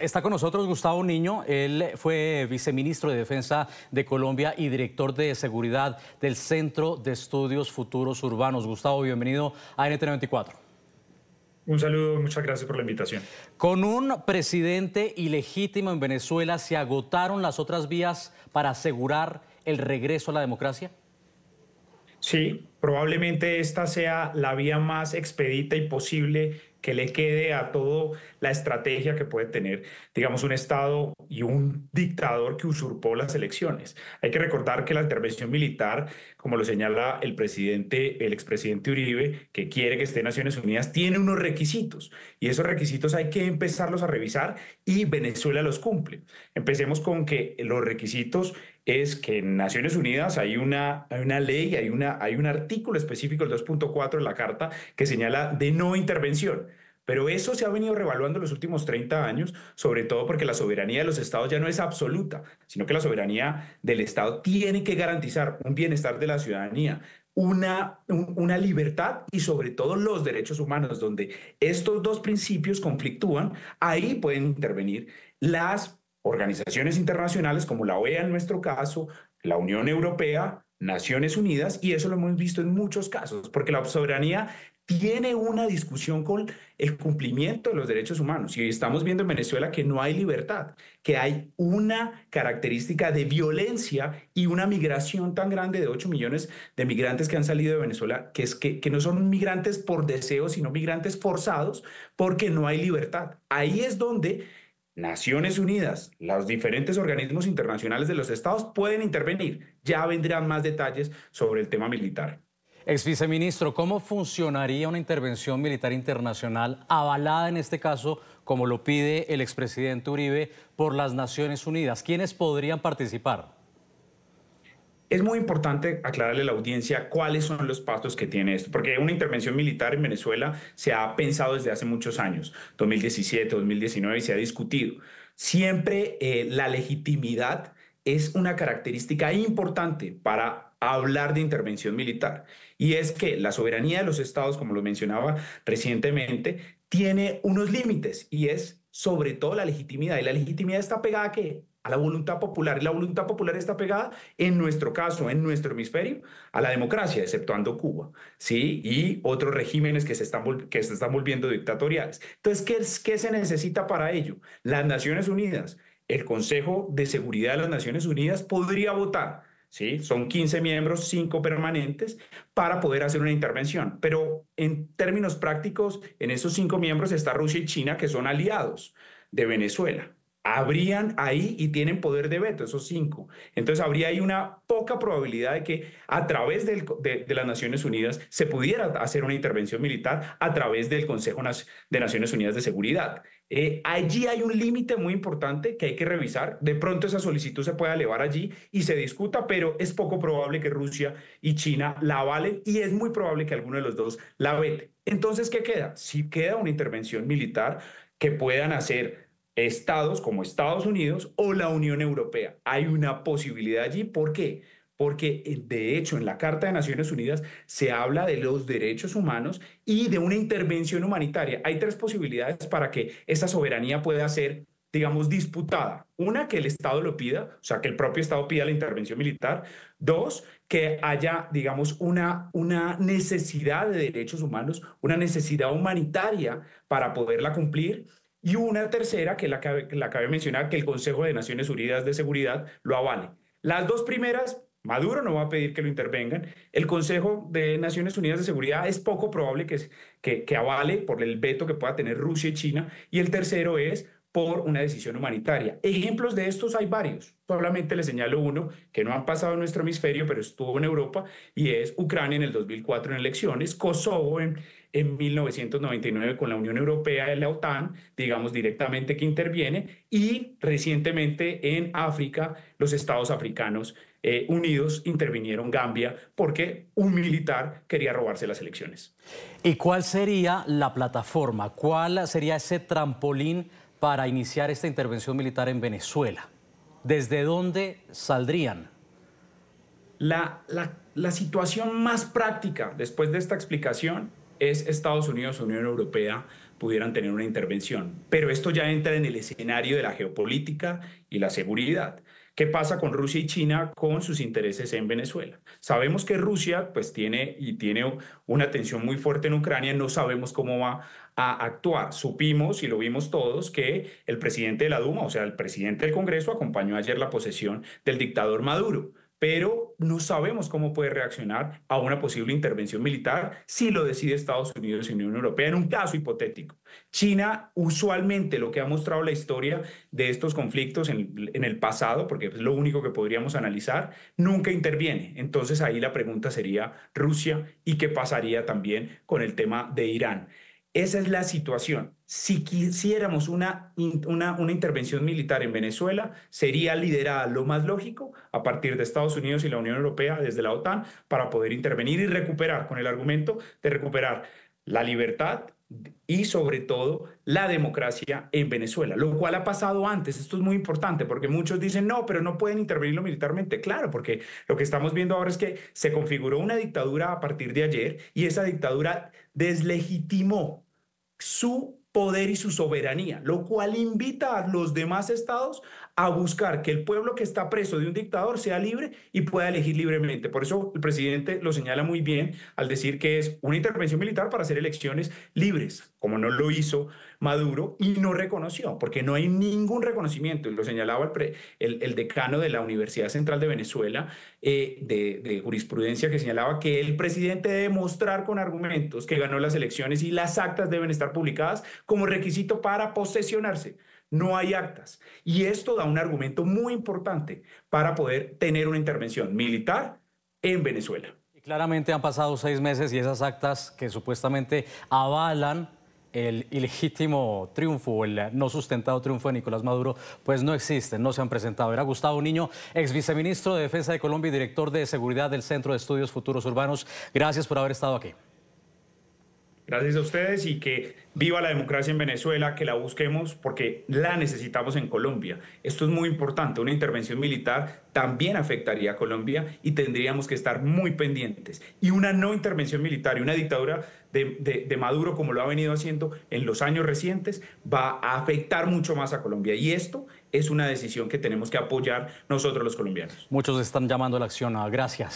Está con nosotros Gustavo Niño. Él fue viceministro de Defensa de Colombia y director de seguridad del Centro de Estudios Futuros Urbanos. Gustavo, bienvenido a NTN24. Un saludo, muchas gracias por la invitación. Con un presidente ilegítimo en Venezuela, ¿se agotaron las otras vías para asegurar el regreso a la democracia? Sí, probablemente esta sea la vía más expedita y posible que le quede a toda la estrategia que puede tener, digamos, un Estado y un dictador que usurpó las elecciones. Hay que recordar que la intervención militar, como lo señala el expresidente Uribe, que quiere que esté en Naciones Unidas, tiene unos requisitos y esos requisitos hay que empezarlos a revisar y Venezuela los cumple. Empecemos con que los requisitos es que en Naciones Unidas hay una ley, hay un artículo específico, el 2.4 de la Carta, que señala de no intervención. Pero eso se ha venido revaluando en los últimos 30 años, sobre todo porque la soberanía de los estados ya no es absoluta, sino que la soberanía del estado tiene que garantizar un bienestar de la ciudadanía, una libertad y sobre todo los derechos humanos, donde estos dos principios conflictúan, ahí pueden intervenir las organizaciones internacionales como la OEA en nuestro caso, la Unión Europea, Naciones Unidas, y eso lo hemos visto en muchos casos, porque la soberanía tiene una discusión con el cumplimiento de los derechos humanos. Y estamos viendo en Venezuela que no hay libertad, que hay una característica de violencia y una migración tan grande de 8 millones de migrantes que han salido de Venezuela, que no son migrantes por deseo, sino migrantes forzados, porque no hay libertad. Ahí es donde Naciones Unidas, los diferentes organismos internacionales de los estados pueden intervenir. Ya vendrán más detalles sobre el tema militar. Ex viceministro, ¿cómo funcionaría una intervención militar internacional avalada en este caso, como lo pide el expresidente Uribe, por las Naciones Unidas? ¿Quiénes podrían participar? Es muy importante aclararle a la audiencia cuáles son los pasos que tiene esto, porque una intervención militar en Venezuela se ha pensado desde hace muchos años, 2017, 2019, y se ha discutido. Siempre la legitimidad es una característica importante para hablar de intervención militar, y es que la soberanía de los estados, como lo mencionaba recientemente, tiene unos límites, y es sobre todo la legitimidad, y la legitimidad está pegada ¿a qué? A la voluntad popular, y la voluntad popular está pegada, en nuestro caso, en nuestro hemisferio, a la democracia, exceptuando Cuba, ¿sí? Y otros regímenes que se están volviendo dictatoriales. Entonces, ¿qué se necesita para ello? Las Naciones Unidas, el Consejo de Seguridad de las Naciones Unidas podría votar, ¿sí? Son 15 miembros, 5 permanentes, para poder hacer una intervención. Pero en términos prácticos, en esos 5 miembros está Rusia y China, que son aliados de Venezuela. Habrían ahí y tienen poder de veto, esos 5. Entonces habría ahí una poca probabilidad de que a través de las Naciones Unidas se pudiera hacer una intervención militar a través del Consejo de Naciones Unidas de Seguridad. Allí hay un límite muy importante que hay que revisar. De pronto esa solicitud se puede elevar allí y se discuta, pero es poco probable que Rusia y China la avalen y es muy probable que alguno de los dos la vete. Entonces, ¿qué queda? Si queda una intervención militar que puedan hacer estados como Estados Unidos o la Unión Europea. Hay una posibilidad allí. ¿Por qué? Porque de hecho en la Carta de Naciones Unidas se habla de los derechos humanos y de una intervención humanitaria. Hay 3 posibilidades para que esa soberanía pueda ser, digamos, disputada. Una, que el Estado lo pida, o sea, que el propio Estado pida la intervención militar. 2, que haya, digamos, una necesidad de derechos humanos, una necesidad humanitaria para poderla cumplir. Y una tercera, que la cabe mencionar, que el Consejo de Naciones Unidas de Seguridad lo avale. Las 2 primeras, Maduro no va a pedir que lo intervengan. El Consejo de Naciones Unidas de Seguridad es poco probable que avale por el veto que pueda tener Rusia y China. Y el tercero es por una decisión humanitaria. Ejemplos de estos hay varios. Solamente les señalo uno que no han pasado en nuestro hemisferio, pero estuvo en Europa, y es Ucrania en el 2004 en elecciones, Kosovo en 1999 con la Unión Europea y la OTAN, digamos directamente que interviene, y recientemente en África, los estados africanos unidos intervinieron, Gambia, porque un militar quería robarse las elecciones. ¿Y cuál sería la plataforma? ¿Cuál sería ese trampolín para iniciar esta intervención militar en Venezuela? ¿Desde dónde saldrían? La situación más práctica después de esta explicación es Estados Unidos, Unión Europea, pudieran tener una intervención. Pero esto ya entra en el escenario de la geopolítica y la seguridad. ¿Qué pasa con Rusia y China con sus intereses en Venezuela? Sabemos que Rusia pues tiene una tensión muy fuerte en Ucrania, no sabemos cómo va a actuar. Supimos y lo vimos todos que el presidente de la Duma, o sea, el presidente del Congreso, acompañó ayer la posesión del dictador Maduro, pero no sabemos cómo puede reaccionar a una posible intervención militar si lo decide Estados Unidos y Unión Europea en un caso hipotético. China, usualmente lo que ha mostrado la historia de estos conflictos en el pasado, porque es lo único que podríamos analizar, nunca interviene. Entonces ahí la pregunta sería Rusia y qué pasaría también con el tema de Irán. Esa es la situación. Si quisiéramos una intervención militar en Venezuela, sería liderada lo más lógico a partir de Estados Unidos y la Unión Europea, desde la OTAN, para poder intervenir y recuperar, con el argumento de recuperar la libertad y sobre todo la democracia en Venezuela, lo cual ha pasado antes. Esto es muy importante porque muchos dicen no, pero no pueden intervenirlo militarmente. Claro, porque lo que estamos viendo ahora es que se configuró una dictadura a partir de ayer y esa dictadura deslegitimó su poder y su soberanía, lo cual invita a los demás estados a buscar que el pueblo que está preso de un dictador sea libre y pueda elegir libremente. Por eso el presidente lo señala muy bien al decir que es una intervención militar para hacer elecciones libres, como no lo hizo Maduro y no reconoció, porque no hay ningún reconocimiento, y lo señalaba el decano de la Universidad Central de Venezuela, de jurisprudencia, que señalaba que el presidente debe mostrar con argumentos que ganó las elecciones y las actas deben estar publicadas como requisito para posesionarse. No hay actas. Y esto da un argumento muy importante para poder tener una intervención militar en Venezuela. Y claramente han pasado 6 meses y esas actas que supuestamente avalan el ilegítimo triunfo o el no sustentado triunfo de Nicolás Maduro, pues no existen, no se han presentado. Era Gustavo Niño, ex viceministro de Defensa de Colombia y director de Seguridad del Centro de Estudios Futuros Urbanos. Gracias por haber estado aquí. Gracias a ustedes y que viva la democracia en Venezuela, que la busquemos porque la necesitamos en Colombia. Esto es muy importante, una intervención militar también afectaría a Colombia y tendríamos que estar muy pendientes. Y una no intervención militar y una dictadura de Maduro, como lo ha venido haciendo en los años recientes, va a afectar mucho más a Colombia. Y esto es una decisión que tenemos que apoyar nosotros los colombianos. Muchos están llamando a la acción. Gracias.